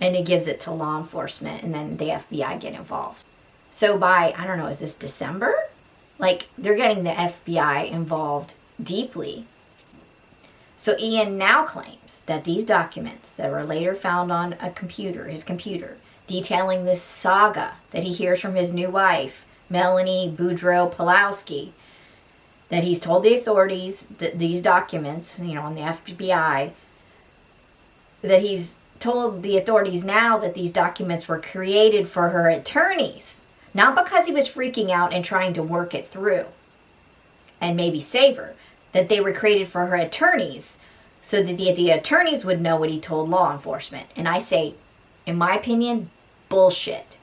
[SPEAKER 1] and he gives it to law enforcement, and then the FBI get involved. So by, I don't know, is this December? Like, they're getting the FBI involved deeply. So Ian now claims that these documents that were later found on his computer, detailing this saga that he hears from his new wife, Melanie Boudreaux Pulowski, that he's told the authorities that these documents, you know, on the FBI, that he's told the authorities now that these documents were created for her attorneys, not because he was freaking out and trying to work it through and maybe save her, that they were created for her attorneys so that the attorneys would know what he told law enforcement. And I say, in my opinion, bullshit.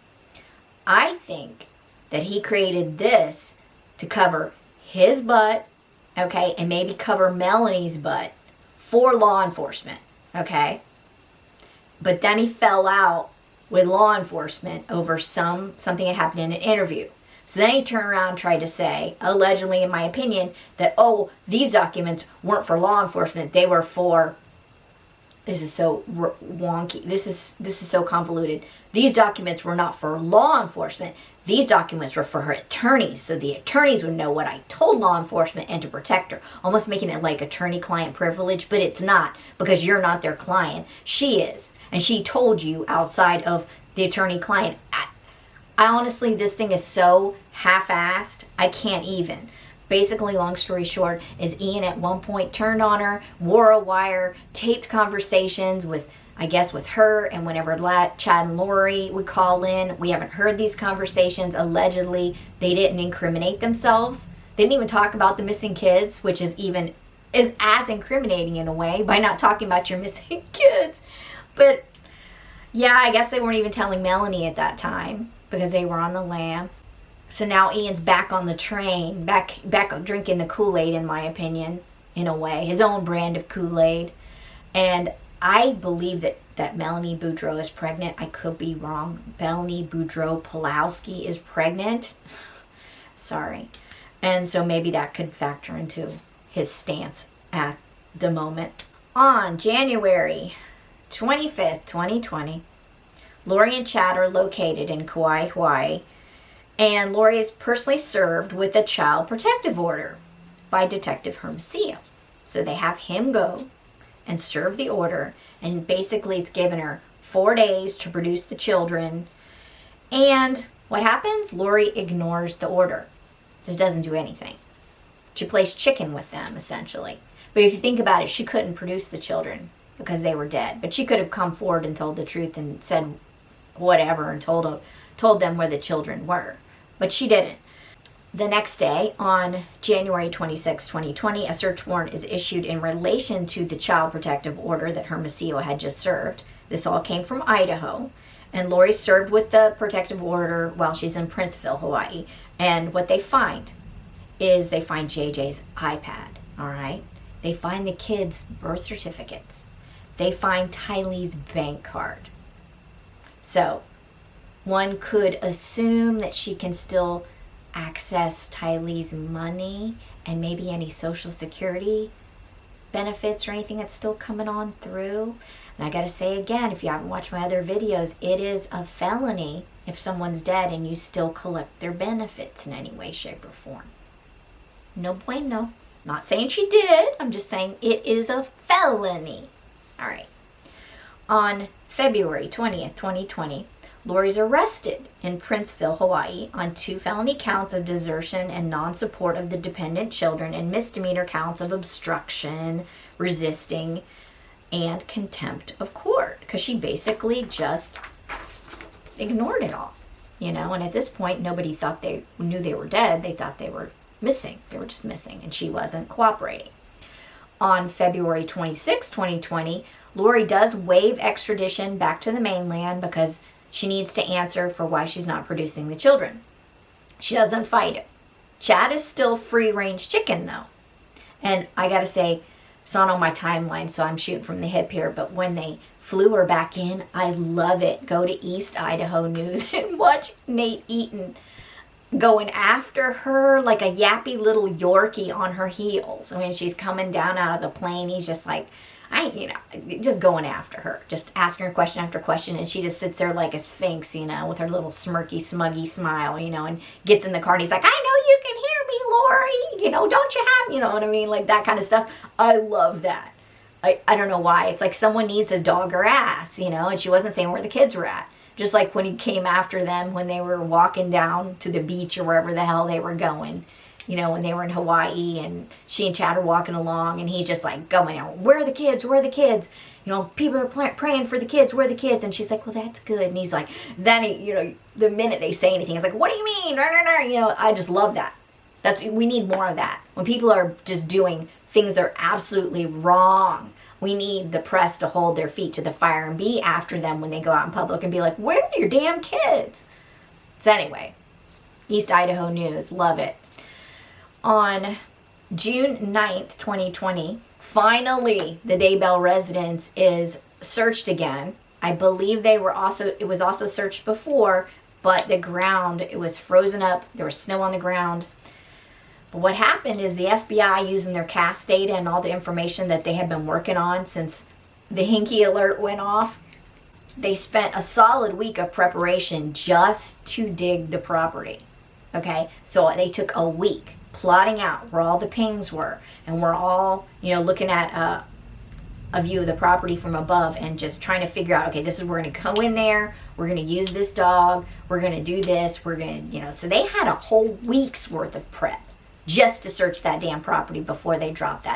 [SPEAKER 1] I think that he created this to cover his butt, okay, and maybe cover Melanie's butt for law enforcement, okay? But then he fell out with law enforcement over something that happened in an interview. So then he turned around and tried to say, allegedly in my opinion, that, oh, these documents weren't for law enforcement, they were for, this is so wonky, this is so convoluted. These documents were not for law enforcement, these documents were for her attorneys, so the attorneys would know what I told law enforcement and to protect her. Almost making it like attorney-client privilege, but it's not, because you're not their client. She is. And she told you outside of the attorney-client. I honestly, this thing is so half-assed, I can't even. Basically, long story short, is Ian at one point turned on her, wore a wire, taped conversations with, I guess, with her, and whenever Chad and Lori would call in, we haven't heard these conversations. Allegedly, they didn't incriminate themselves. They didn't even talk about the missing kids, which is as incriminating in a way by not talking about your missing kids. But yeah, I guess they weren't even telling Melanie at that time because they were on the lam. So now Ian's back on the train, back drinking the Kool-Aid, in my opinion, in a way, his own brand of Kool-Aid. And I believe that Melanie Boudreau is pregnant. I could be wrong. Melanie Boudreau-Pulowski is pregnant. Sorry. And so maybe that could factor into his stance at the moment. On January 25th, 2020, Lori and Chad are located in Kauai, Hawaii, and Lori is personally served with a child protective order by Detective Hermosillo. So they have him go and serve the order, and basically it's given her 4 days to produce the children. And what happens? Lori ignores the order. Just doesn't do anything. She plays chicken with them, essentially. But if you think about it, she couldn't produce the children because they were dead. But she could have come forward and told the truth and said whatever and told them where the children were. But she didn't. The next day, on January 26, 2020, a search warrant is issued in relation to the child protective order that Hermosillo had just served. This all came from Idaho. And Lori served with the protective order while she's in Princeville, Hawaii. And what they find is they find JJ's iPad, all right? They find the kids' birth certificates. They find Tylee's bank card. So one could assume that she can still access Tylee's money and maybe any Social Security benefits or anything that's still coming on through. And I gotta say again, if you haven't watched my other videos, it is a felony if someone's dead and you still collect their benefits in any way, shape, or form. No bueno. Not saying she did. I'm just saying it is a felony. All right. On February 20th, 2020, Lori's arrested in Princeville, Hawaii on 2 felony counts of desertion and non-support of the dependent children and misdemeanor counts of obstruction, resisting, and contempt of court. Because she basically just ignored it all. And at this point, nobody thought they knew they were dead. They thought they were missing. They were just missing, and she wasn't cooperating. On February 26, 2020, Lori does waive extradition back to the mainland because she needs to answer for why she's not producing the children. She doesn't fight it. Chad is still free-range chicken, though. And I gotta say, it's not on my timeline, so I'm shooting from the hip here, but when they flew her back in, I love it. Go to East Idaho News and watch Nate Eaton going after her like a yappy little Yorkie on her heels. I mean, she's coming down out of the plane. He's just like, just going after her, just asking her question after question, and she just sits there like a sphinx, with her little smirky, smuggy smile, and gets in the car and he's like, I know you can hear me, Lori, don't you have, you know what I mean, like that kind of stuff. I love that. I don't know why. It's like someone needs to dog her ass, and she wasn't saying where the kids were at. Just like when he came after them when they were walking down to the beach or wherever the hell they were going. When they were in Hawaii and she and Chad are walking along and he's just like going out, where are the kids? Where are the kids? People are praying for the kids. Where are the kids? And she's like, well, that's good. And he's like, then, the minute they say anything, it's like, what do you mean? I just love that. We need more of that. When people are just doing things that are absolutely wrong, we need the press to hold their feet to the fire and be after them when they go out in public and be like, where are your damn kids? So anyway, East Idaho News, love it. On June 9th, 2020, finally the Daybell residence is searched again. I believe it was also searched before, but the ground, it was frozen up. There was snow on the ground. But what happened is the FBI, using their CAS data and all the information that they had been working on since the Hinky alert went off, they spent a solid week of preparation just to dig the property. Okay, so they took a week plotting out where all the pings were, and we're all, looking at a view of the property from above and just trying to figure out, okay, this is, we're going to go in there, we're going to use this dog, we're going to do this, we're going to, so they had a whole week's worth of prep just to search that damn property before they dropped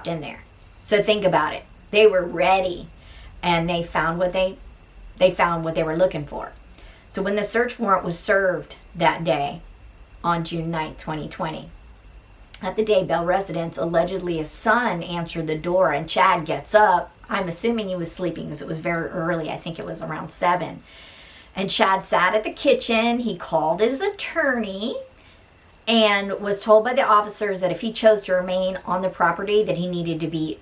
[SPEAKER 1] in there. So think about it. They were ready, and they found what they were looking for. So when the search warrant was served that day on June 9th, 2020, at the Daybell residence, allegedly a son answered the door, and Chad gets up. I'm assuming he was sleeping because it was very early. I think it was around 7. And Chad sat at the kitchen. He called his attorney and was told by the officers that if he chose to remain on the property, that he needed to be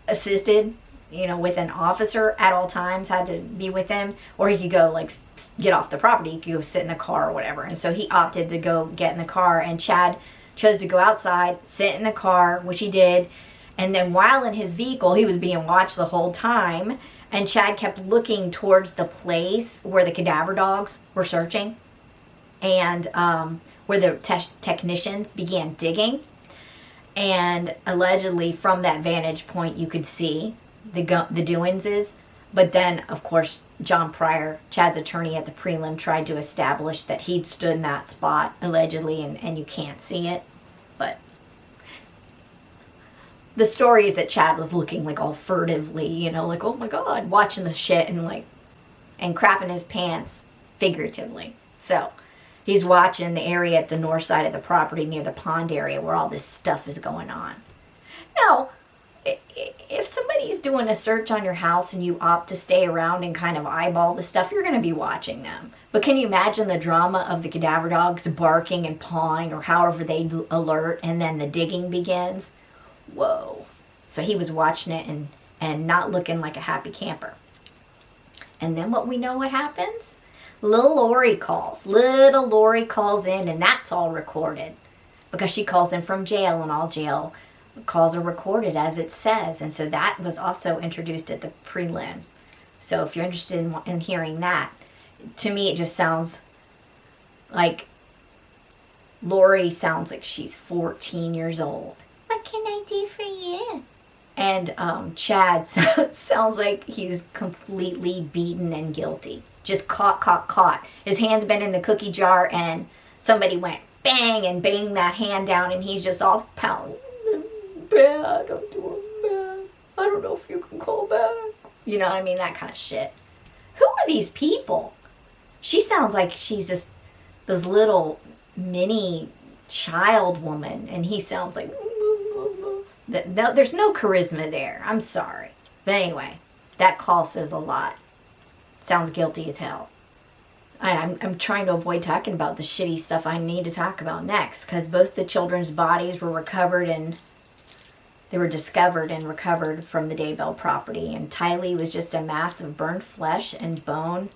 [SPEAKER 1] assisted, with an officer at all times, had to be with him, or he could go get off the property. He could go sit in the car or whatever. And so he opted to go get in the car, and Chad chose to go outside, sit in the car, which he did. And then while in his vehicle, he was being watched the whole time, and Chad kept looking towards the place where the cadaver dogs were searching, and where the technicians began digging. And allegedly from that vantage point, you could see the doings. But then, of course, John Pryor, Chad's attorney at the prelim, tried to establish that he'd stood in that spot, allegedly, and you can't see it. But the story is that Chad was looking all furtively, oh my God, watching the shit and crapping his pants, figuratively. So he's watching the area at the north side of the property near the pond area where all this stuff is going on. Now, if somebody's doing a search on your house and you opt to stay around and kind of eyeball the stuff, you're going to be watching them. But can you imagine the drama of the cadaver dogs barking and pawing, or however they alert, and then the digging begins? Whoa. So he was watching it and not looking like a happy camper. And then what happens? Little Lori calls in, and that's all recorded because she calls in from jail, and all jail calls are recorded as it says. And so that was also introduced at the prelim. So if you're interested in hearing that, to me it just sounds like Lori sounds like she's 14 years old. What can I do for you? And Chad sounds like he's completely beaten and guilty. Just caught. His hand's been in the cookie jar, and somebody went bang and banged that hand down, and he's just all pounding. Bad, I'm doing bad. I don't know if you can call back. You know what I mean? That kind of shit. Who are these people? She sounds like she's just this little mini child woman, and he sounds like... No, there's no charisma there. I'm sorry. But anyway, that call says a lot. Sounds guilty as hell. I'm trying to avoid talking about the shitty stuff I need to talk about next, because both the children's bodies were recovered, and they were discovered and recovered from the Daybell property. And Tylee was just a mass of burned flesh and bone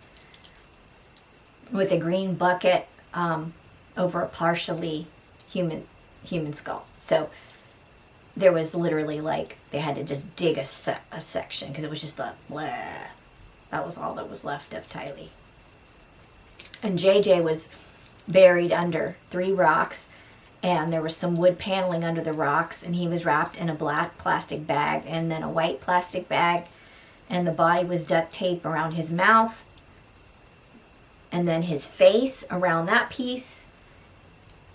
[SPEAKER 1] with a green bucket over a partially human skull. So there was literally they had to just dig a section because it was just that was all that was left of Tylee. And JJ was buried under 3 rocks, and there was some wood paneling under the rocks, and he was wrapped in a black plastic bag and then a white plastic bag, and the body was duct tape around his mouth, and then his face around that piece,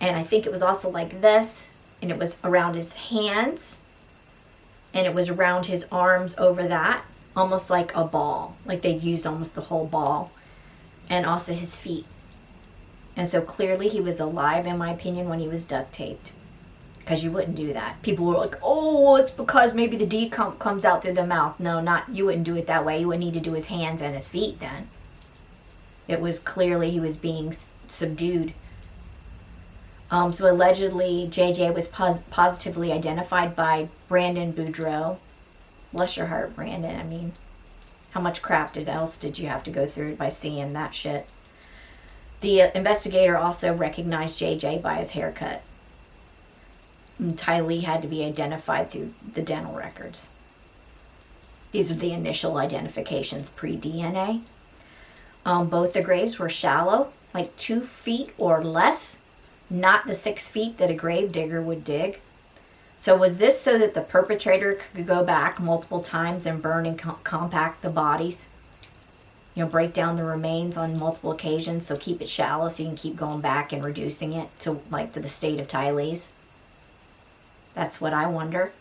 [SPEAKER 1] and I think it was also like this, and it was around his hands, and it was around his arms over that, almost like a ball, like they'd used almost the whole ball, and also his feet. And so clearly he was alive, in my opinion, when he was duct taped, because you wouldn't do that. People were like, oh, it's because maybe the D comes out through the mouth. No, you wouldn't do it that way. You would need to do his hands and his feet then. It was clearly he was being subdued. So allegedly, JJ was positively identified by Brandon Boudreaux. Bless your heart, Brandon. I mean, how much crap else did you have to go through by seeing that shit? The investigator also recognized JJ by his haircut. And Tylee had to be identified through the dental records. These are the initial identifications pre-DNA. Both the graves were shallow, like 2 feet or less. Not the 6 feet that a grave digger would dig. So was this so that the perpetrator could go back multiple times and burn and compact the bodies? You know, break down the remains on multiple occasions, so keep it shallow so you can keep going back and reducing it to the state of Tylee's? That's what I wonder.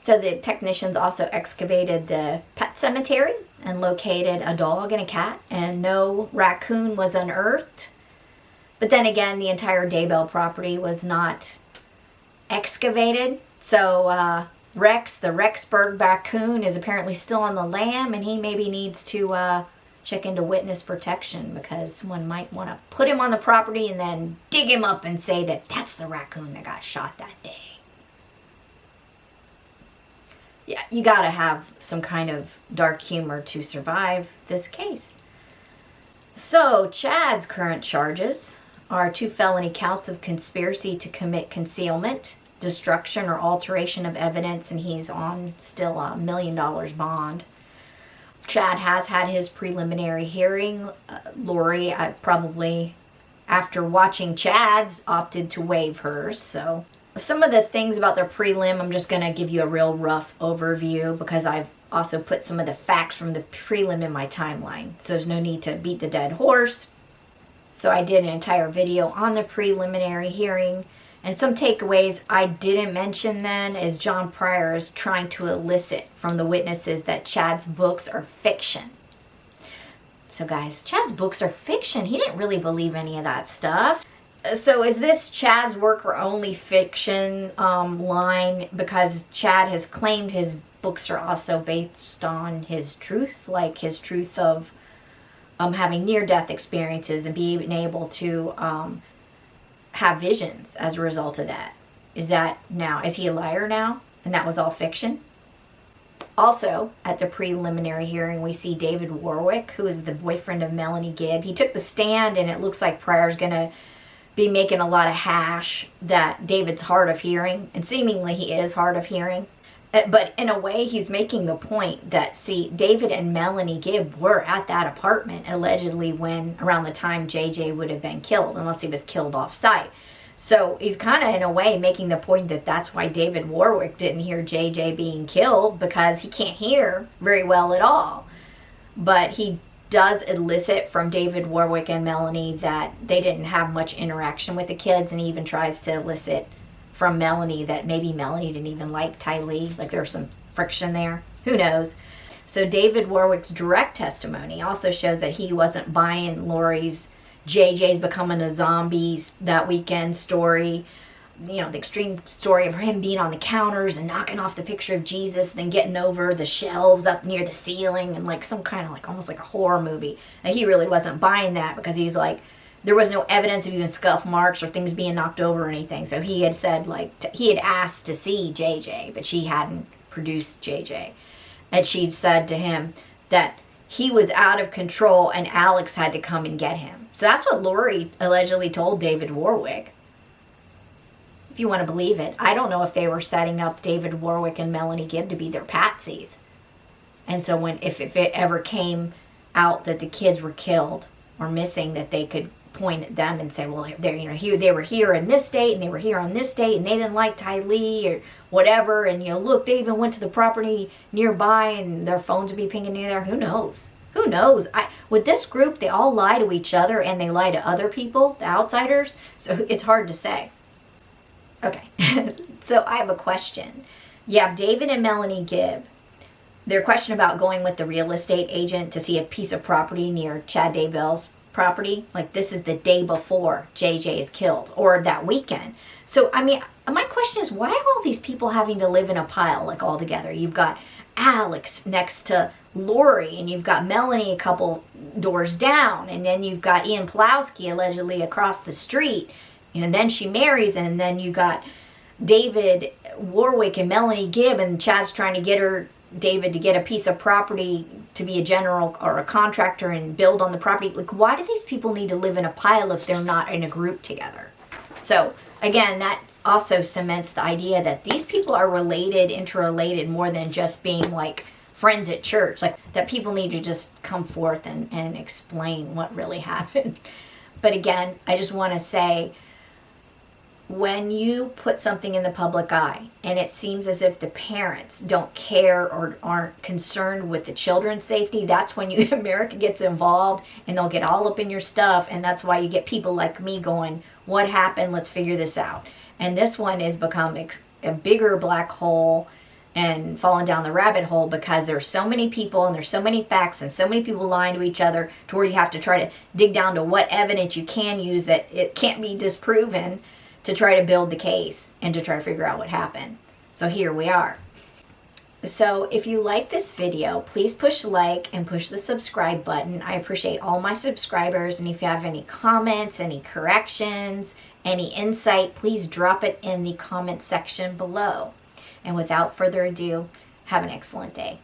[SPEAKER 1] So the technicians also excavated the pet cemetery and located a dog and a cat, and no raccoon was unearthed. But then again, the entire Daybell property was not excavated. So Rex, the Rexburg raccoon, is apparently still on the lam, and he maybe needs to check into witness protection, because someone might want to put him on the property and then dig him up and say that that's the raccoon that got shot that day. Yeah, you gotta have some kind of dark humor to survive this case. So Chad's current charges are 2 felony counts of conspiracy to commit concealment, destruction, or alteration of evidence, and he's on still $1 million bond. Chad has had his preliminary hearing. Lori, I probably, after watching Chad's, opted to waive hers. So some of the things about their prelim, I'm just going to give you a real rough overview, because I've also put some of the facts from the prelim in my timeline. So there's no need to beat the dead horse. So I did an entire video on the preliminary hearing. And some takeaways I didn't mention then is John Pryor is trying to elicit from the witnesses that Chad's books are fiction. So guys, Chad's books are fiction. He didn't really believe any of that stuff. So is this Chad's work or only fiction line? Because Chad has claimed his books are also based on his truth, like his truth of having near-death experiences and being able to have visions as a result of that. Is he a liar now? And that was all fiction? Also, at the preliminary hearing, we see David Warwick, who is the boyfriend of Melanie Gibb. He took the stand, and it looks like Pryor's going to be making a lot of hash that David's hard of hearing, and seemingly he is hard of hearing. But in a way, he's making the point that, see, David and Melanie Gibb were at that apartment allegedly when, around the time JJ would have been killed, unless he was killed off site. So he's kind of, in a way, making the point that that's why David Warwick didn't hear JJ being killed, because he can't hear very well at all. But he does elicit from David Warwick and Melanie that they didn't have much interaction with the kids, and he even tries to elicit from Melanie that maybe Melanie didn't even like Tylee, like there was some friction there. Who knows? So David Warwick's direct testimony also shows that he wasn't buying Lori's JJ's becoming a zombie that weekend story. You know, the extreme story of him being on the counters and knocking off the picture of Jesus, then getting over the shelves up near the ceiling, and like some kind of like almost like a horror movie. And he really wasn't buying that, because he's like, there was no evidence of even scuff marks or things being knocked over or anything. So he had said, like, he had asked to see JJ, but she hadn't produced JJ. And she'd said to him that he was out of control and Alex had to come and get him. So that's what Lori allegedly told David Warwick. If you want to believe it. I don't know if they were setting up David Warwick and Melanie Gibb to be their patsies. And so if it ever came out that the kids were killed or missing, that they could point at them and say, well, they were here on this date, and they were here on this date, and they didn't like Tylee or whatever, and look, they even went to the property nearby, and their phones would be pinging near there. Who knows? With this group, they all lie to each other, and they lie to other people, the outsiders, so it's hard to say. Okay, so I have a question. You have David and Melanie Gibb. Their question about going with the real estate agent to see a piece of property near Chad Daybell's property, like this is the day before JJ is killed, or that weekend. So, I mean, my question is, why are all these people having to live in a pile, like, all together? You've got Alex next to Lori, and you've got Melanie a couple doors down, and then you've got Ian Pulowski allegedly across the street, and then she marries, and then you got David Warwick and Melanie Gibb, and Chad's trying to get David to get a piece of property to be a general or a contractor and build on the property. Like, why do these people need to live in a pile if they're not in a group together? So, again, that also cements the idea that these people are related, interrelated, more than just being like friends at church. Like, that people need to just come forth and explain what really happened. But again, I just want to say, when you put something in the public eye and it seems as if the parents don't care or aren't concerned with the children's safety, that's when America gets involved and they'll get all up in your stuff. And that's why you get people like me going, what happened? Let's figure this out. And this one has become a bigger black hole and falling down the rabbit hole because there's so many people and there's so many facts and so many people lying to each other to where you have to try to dig down to what evidence you can use that it can't be disproven to try to build the case and to try to figure out what happened. So here we are. So if you like this video, please push like and push the subscribe button. I appreciate all my subscribers, and if you have any comments, any corrections, any insight, please drop it in the comment section below. And without further ado, have an excellent day.